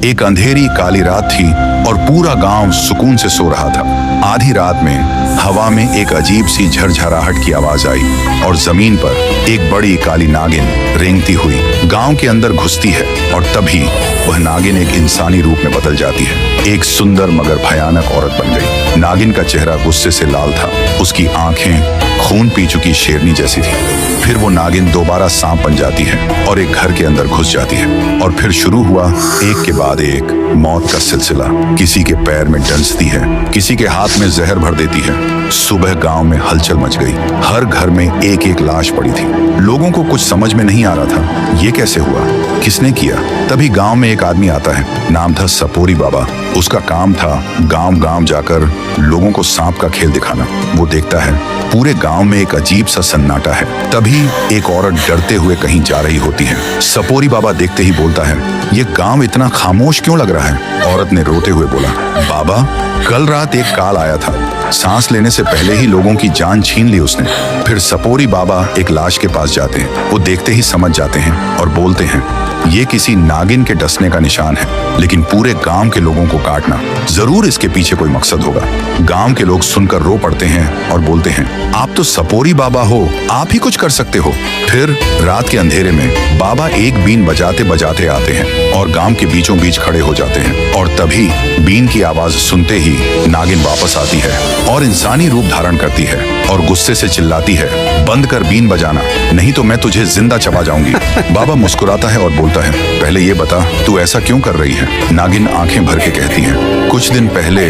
एक अंधेरी काली रात थी और पूरा गांव सुकून से सो रहा था। आधी रात में हवा में एक अजीब सी झरझराहट की आवाज आई और जमीन पर एक बड़ी काली नागिन रेंगती हुई गांव के अंदर घुसती है। और तभी वह नागिन एक इंसानी रूप में बदल जाती है। एक सुंदर मगर भयानक औरत बन गई। नागिन का चेहरा गुस्से से लाल था, उसकी आंखें खून पी चुकी शेरनी जैसी थी। फिर वो नागिन दोबारा सांप बन जाती है और एक घर के अंदर घुस जाती है। और फिर शुरू हुआ एक के बाद एक मौत का सिलसिला। किसी के पैर में डंसती है, किसी के हाथ में जहर भर देती है। सुबह गांव में हलचल मच गई। हर घर में एक एक लाश पड़ी थी। लोगों को कुछ समझ में नहीं आ रहा था, ये कैसे हुआ, किसने किया। तभी गांव में एक आदमी आता है, नाम था सपोरी बाबा। उसका काम था गांव गांव जाकर लोगों को सांप का खेल दिखाना। वो देखता है पूरे गांव में एक अजीब सा सन्नाटा है। तभी एक औरत डरते हुए कहीं जा रही होती है। सपोरी बाबा देखते ही बोलता है, ये गांव इतना खामोश क्यों लग रहा है। औरत ने रोते हुए बोला, बाबा कल रात एक काल आया था, सांस लेने से पहले ही लोगों की जान छीन ली उसने। फिर सपोरी बाबा एक लाश के पास जाते हैं। वो देखते ही समझ जाते हैं और बोलते हैं, ये किसी नागिन के डसने का निशान है, लेकिन पूरे गांव के लोगों को काटना, जरूर इसके पीछे कोई मकसद होगा। गांव के लोग सुनकर रो पड़ते हैं और बोलते हैं, आप तो सपोरी बाबा हो, आप ही कुछ कर सकते हो। फिर रात के अंधेरे में बाबा एक बीन बजाते बजाते आते हैं और गांव के बीचों बीच खड़े हो जाते हैं। और तभी बीन की आवाज सुनते ही नागिन वापस आती है और इंसानी रूप धारण करती है और गुस्से से चिल्लाती है, बंद कर बीन बजाना, नहीं तो मैं तुझे जिंदा चबा जाऊंगी। बाबा मुस्कुराता है और बोलता है, पहले ये बता तू ऐसा क्यों कर रही है। नागिन आंखें भर के कहती है, कुछ दिन पहले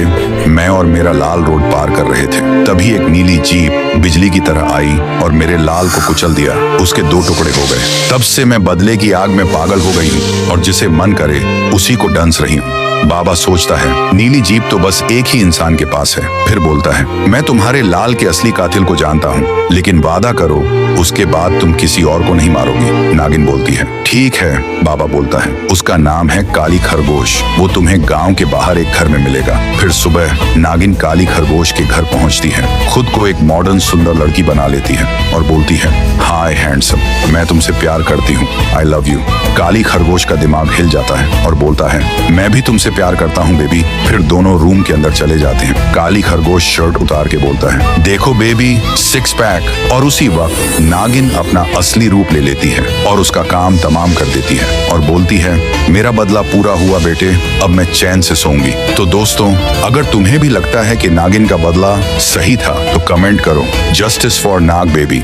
मैं और मेरा लाल रोड पार कर रहे थे, तभी एक नीली जीप बिजली की तरह आई और मेरे लाल को कुचल दिया। उसके 2 टुकड़े हो गए। तब से मैं बदले की आग में पागल हो गई हूँ और जिसे मन करे उसी को डंस रही हूँ। बाबा सोचता है, नीली जीप तो बस एक ही इंसान के पास है। फिर बोलता है, मैं तुम्हारे लाल के असली कातिल को जानता हूँ, लेकिन वादा करो उसके बाद तुम किसी और को नहीं मारोगी। नागिन बोलती है, ठीक है। बाबा बोलता है, उसका नाम है काली खरगोश, वो तुम्हें गांव के बाहर एक घर में मिलेगा। फिर सुबह नागिन काली खरगोश के घर पहुंचती है, खुद को एक मॉडर्न सुंदर लड़की बना लेती है और बोलती है, हाय हैंडसम, मैं तुमसे प्यार करती हूँ, आई लव यू। काली खरगोश का दिमाग हिल जाता है और बोलता है, मैं भी तुमसे प्यार करता हूँ बेबी। फिर दोनों रूम के अंदर चले जाते हैं। काली खरगोश शर्ट उतार के बोलता है, देखो बेबी, 6 पैक। और उसी वक्त नागिन अपना असली रूप ले लेती है और उसका काम तमाम कर देती है और बोलती है, मेरा बदला पूरा हुआ बेटे, अब मैं चैन से सोऊंगी। तो दोस्तों, अगर तुम्हें भी लगता है कि नागिन का बदला सही था तो कमेंट करो, जस्टिस फॉर नाग बेबी।